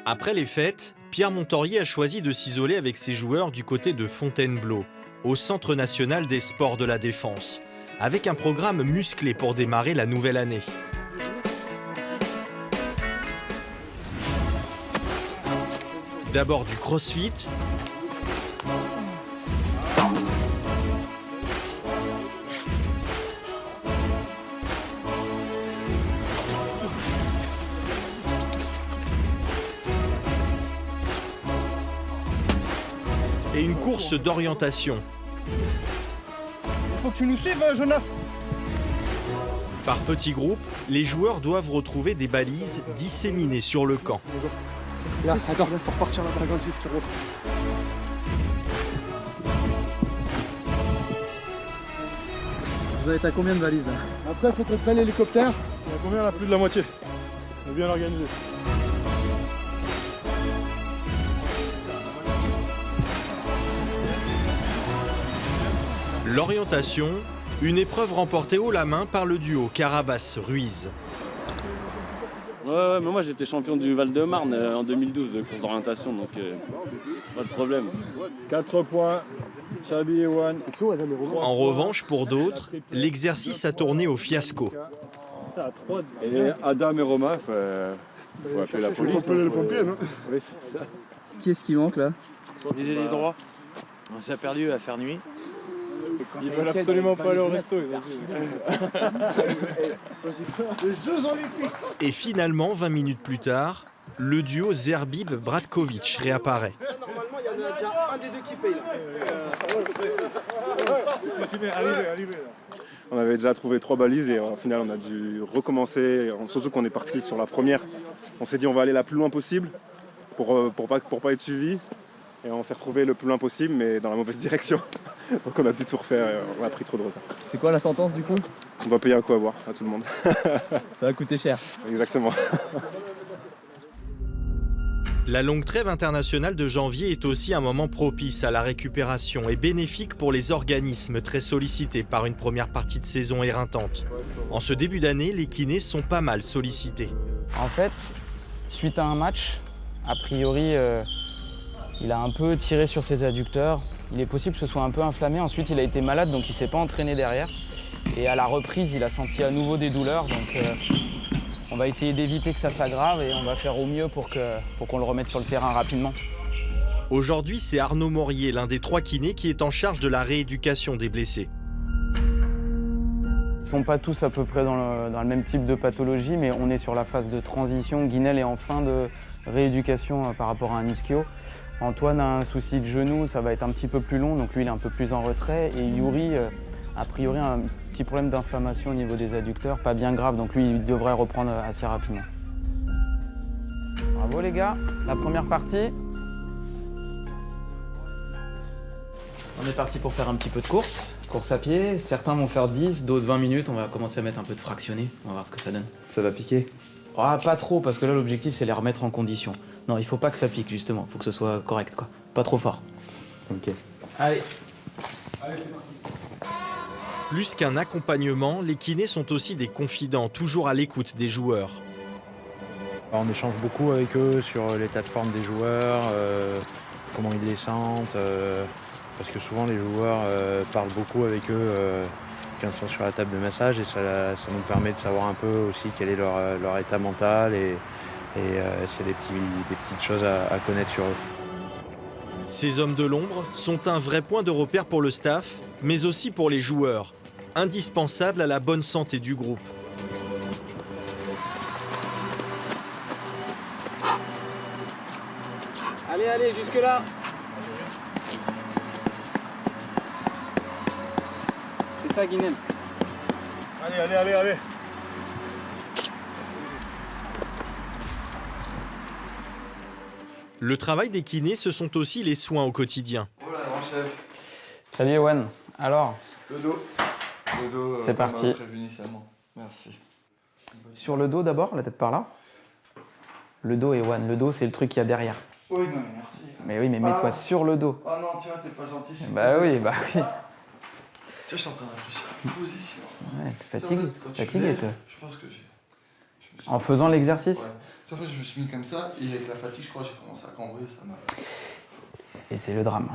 Après les fêtes, Pierre Montorier a choisi de s'isoler avec ses joueurs du côté de Fontainebleau, au Centre national des sports de la défense, avec un programme musclé pour démarrer la nouvelle année. D'abord du crossfit, et une course d'orientation. Il faut que tu nous suives, Jonas. Par petits groupes, les joueurs doivent retrouver des balises disséminées sur le camp. Là, attends, il faut repartir là, 56 sur l'autre. Vous avez à combien de valises là? Après, il faut qu'on prenne l'hélicoptère. Il y a combien là? Plus de la moitié. On est bien organisé. L'orientation, une épreuve remportée haut la main par le duo Carabas-Ruiz. Ouais, mais moi j'étais champion du Val-de-Marne en 2012 de course d'orientation, donc pas de problème. 4 points. Chabi et Wan. En revanche, pour d'autres, l'exercice a tourné au fiasco. Et Adam et Roma, faut appeler la police. Il faut appeler les pompiers, non? Oui, c'est ça. Qui est-ce qui manque là? Les ailiers droits. On s'est perdu à faire nuit. Ils veulent absolument pas aller au resto, ils ont dit. Les Jeux Olympiques. Et finalement, 20 minutes plus tard, le duo Zerbib-Bratkovic réapparaît. Normalement, il y en a déjà un des deux qui paye là. On avait déjà trouvé 3 balises et au final on a dû recommencer, surtout qu'on est parti sur la première. On s'est dit on va aller la plus loin possible pour pas être suivi. Et on s'est retrouvé le plus loin possible mais dans la mauvaise direction. Donc on a dû tout refaire, on a pris trop de retard. C'est quoi la sentence du coup? On va payer un coup à boire à tout le monde. Ça va coûter cher. Exactement. La longue trêve internationale de janvier est aussi un moment propice à la récupération et bénéfique pour les organismes très sollicités par une première partie de saison éreintante. En ce début d'année, les kinés sont pas mal sollicités. En fait, suite à un match, a priori, il a un peu tiré sur ses adducteurs. Il est possible que ce soit un peu inflammé. Ensuite, il a été malade, donc il ne s'est pas entraîné derrière. Et à la reprise, il a senti à nouveau des douleurs. Donc, on va essayer d'éviter que ça s'aggrave et on va faire au mieux pour qu'on le remette sur le terrain rapidement. Aujourd'hui, c'est Arnaud Morier, l'un des 3 kinés, qui est en charge de la rééducation des blessés. Ils ne sont pas tous à peu près dans le même type de pathologie, mais on est sur la phase de transition. Guinel est en fin de rééducation par rapport à un ischio. Antoine a un souci de genou, ça va être un petit peu plus long, donc lui il est un peu plus en retrait. Et Yuri, a priori, a un petit problème d'inflammation au niveau des adducteurs, pas bien grave, donc lui il devrait reprendre assez rapidement. Bravo les gars, la première partie. On est parti pour faire un petit peu de course à pied. Certains vont faire 10, d'autres 20 minutes. On va commencer à mettre un peu de fractionné. On va voir ce que ça donne. Ça va piquer? Ah, pas trop, parce que là, l'objectif, c'est les remettre en condition. Non, il faut pas que ça pique, justement. Il faut que ce soit correct, quoi. Pas trop fort. Ok. Allez. Plus qu'un accompagnement, les kinés sont aussi des confidents, toujours à l'écoute des joueurs. On échange beaucoup avec eux sur l'état de forme des joueurs, comment ils les sentent, parce que souvent les joueurs parlent beaucoup avec eux quand ils sont sur la table de massage et ça nous permet de savoir un peu aussi quel est leur état mental et s'il y a des petites choses à connaître sur eux. Ces hommes de l'ombre sont un vrai point de repère pour le staff, mais aussi pour les joueurs, indispensables à la bonne santé du groupe. Allez, jusque là. C'est ça, Guinel. Allez. Le travail des kinés, ce sont aussi les soins au quotidien. Voilà, grand chef. Salut Ewan. Alors, Le dos. C'est parti. Prévu initialement. Merci. sur le dos d'abord, la tête par là. Le dos, Ewan. Le dos, c'est le truc qu'il y a derrière. Oui, non, mais merci. Mais oui, mais mets-toi sur le dos. Oh non, tu vois, t'es pas gentil. Bah oui. Tu vois, je suis en train de réfléchir à la position. Ouais, t'es Tu sais, fatigué. en fait, quand tu Fatigué, lèves, toi. je pense que je En faisant l'exercice? Ouais. En fait, je me suis mis comme ça et avec la fatigue, je crois, j'ai commencé à cambrer, ça m'a... Et c'est le drame.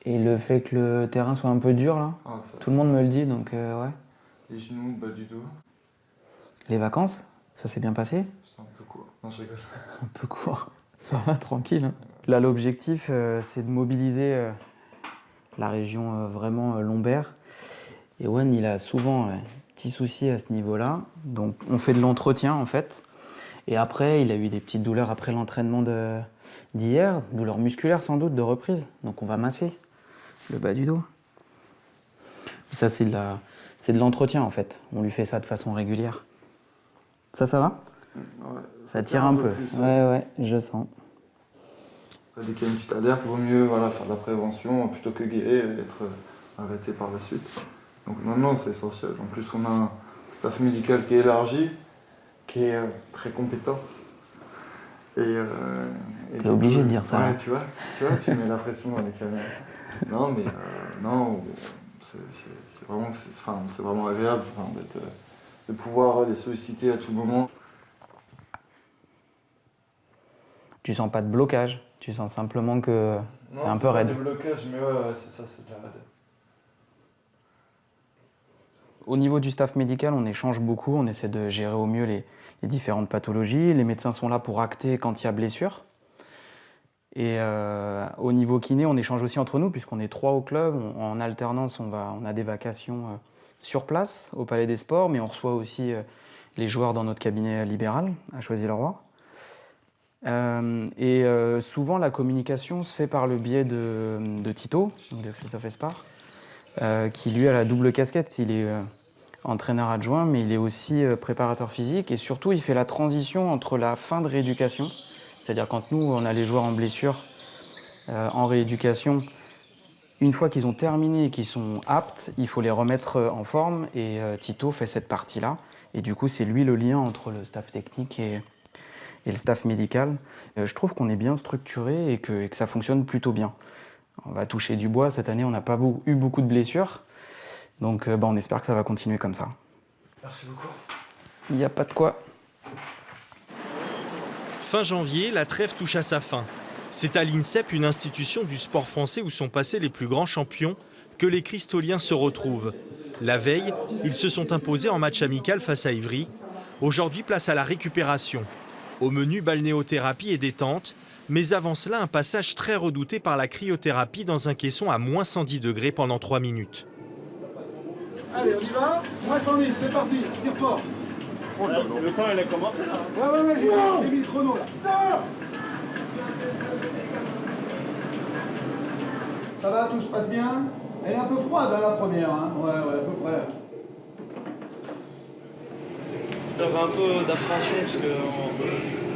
Et le fait que le terrain soit un peu dur là, tout le monde me le dit, donc ouais. Les genoux, le bas du dos. Les vacances, ça s'est bien passé? C'était un peu court. Non, je rigole. Un peu court, ça va, tranquille. Hein. Là, l'objectif, c'est de mobiliser la région vraiment lombaire. Et Wen, il a souvent petits soucis à ce niveau-là. Donc, on fait de l'entretien, en fait. Et après, il a eu des petites douleurs après l'entraînement d'hier, douleurs musculaires sans doute, de reprise. Donc, on va masser le bas du dos. Et ça, c'est de l'entretien, en fait. On lui fait ça de façon régulière. Ça va? Ouais, ça tire un peu. Plus, ouais, je sens. Dès qu'il y a une petite alerte, il vaut mieux faire de la prévention plutôt que guérir et être arrêté par la suite. Donc non, c'est essentiel. En plus, on a un staff médical qui est élargi, qui est très compétent. T'es obligé de dire ça. Ouais, tu vois, tu mets la pression dans les caméras. Non, mais c'est vraiment agréable de pouvoir les solliciter à tout moment. Tu sens pas de blocage, tu sens simplement que c'est un peu raide. Non, c'est pas des blocages, mais ouais, c'est ça, c'est de la raide. Au niveau du staff médical, on échange beaucoup, on essaie de gérer au mieux les différentes pathologies. Les médecins sont là pour acter quand il y a blessure. Et au niveau kiné, on échange aussi entre nous, puisqu'on est 3 au club. En alternance, on a des vacations sur place, au Palais des Sports, mais on reçoit aussi les joueurs dans notre cabinet libéral, à Choisy-le-Roi. Souvent, la communication se fait par le biais de Tito, de Christophe Espard, qui lui a la double casquette. Il est entraîneur adjoint, mais il est aussi préparateur physique. Et surtout, il fait la transition entre la fin de rééducation, c'est-à-dire quand nous, on a les joueurs en blessure, en rééducation, une fois qu'ils ont terminé et qu'ils sont aptes, il faut les remettre en forme. Et Tito fait cette partie-là. Et du coup, c'est lui le lien entre le staff technique et le staff médical. Je trouve qu'on est bien structuré et que ça fonctionne plutôt bien. On va toucher du bois. Cette année, on n'a pas eu beaucoup de blessures. Donc on espère que ça va continuer comme ça. Merci beaucoup. Il n'y a pas de quoi. Fin janvier, la trêve touche à sa fin. C'est à l'INSEP, une institution du sport français où sont passés les plus grands champions, que les Cristoliens se retrouvent. La veille, ils se sont imposés en match amical face à Ivry. Aujourd'hui, place à la récupération. Au menu, balnéothérapie et détente. Mais avant cela, un passage très redouté par la cryothérapie dans un caisson à moins 110 degrés pendant 3 minutes. Allez, on y va. Moins 110, c'est parti. Tire fort. Le temps, il a commencé là. Ouais, j'ai mis le chrono là. Putain, ça va, tout se passe bien? Elle est un peu froide hein, la première, hein. Ouais, à peu près. J'avais un peu d'appréhension parce que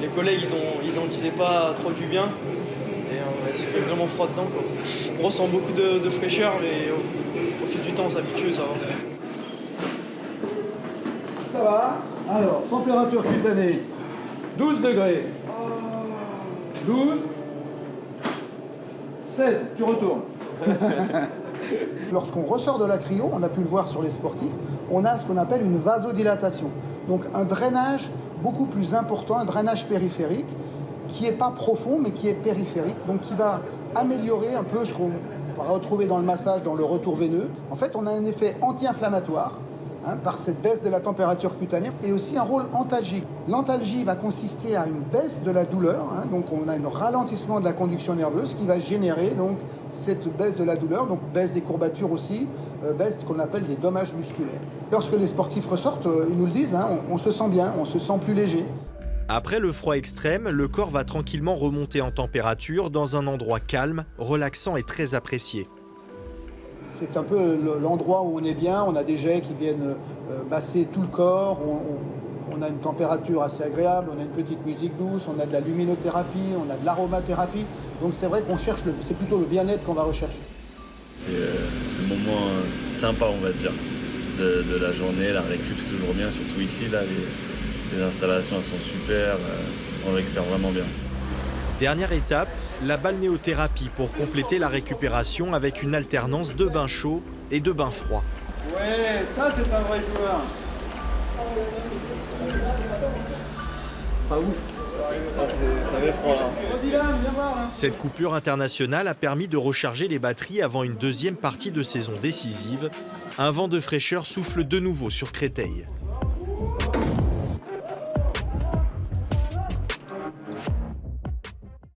les collègues ils en disaient pas trop du bien et c'était vraiment froid dedans quoi. On ressent beaucoup de fraîcheur mais au fil du temps on s'habitue, ça va. Ça va. Alors, température cutanée, 12 degrés. 12. 16, tu retournes. Lorsqu'on ressort de la cryo, on a pu le voir sur les sportifs, on a ce qu'on appelle une vasodilatation. Donc un drainage beaucoup plus important, un drainage périphérique, qui n'est pas profond, mais qui est périphérique, donc qui va améliorer un peu ce qu'on va retrouver dans le massage, dans le retour veineux. En fait, on a un effet anti-inflammatoire, par cette baisse de la température cutanée, et aussi un rôle antalgique. L'antalgie va consister à une baisse de la douleur, donc on a un ralentissement de la conduction nerveuse qui va générer donc cette baisse de la douleur, donc baisse des courbatures aussi, baisse ce qu'on appelle des dommages musculaires. Lorsque les sportifs ressortent, ils nous le disent, on se sent bien, on se sent plus léger. Après le froid extrême, le corps va tranquillement remonter en température dans un endroit calme, relaxant et très apprécié. C'est un peu l'endroit où on est bien, on a des jets qui viennent masser tout le corps, on a une température assez agréable, on a une petite musique douce, on a de la luminothérapie, on a de l'aromathérapie. Donc c'est vrai qu'on cherche, c'est plutôt le bien-être qu'on va rechercher. C'est le moment sympa, on va dire, de la journée. La récup, c'est toujours bien, surtout ici, là, les installations elles sont super, on récupère vraiment bien. Dernière étape, la balnéothérapie pour compléter la récupération avec une alternance de bains chauds et de bains froids. Ouais, ça c'est un vrai joueur. Pas ouf. Ça avait froid là. Cette coupure internationale a permis de recharger les batteries avant une deuxième partie de saison décisive. Un vent de fraîcheur souffle de nouveau sur Créteil.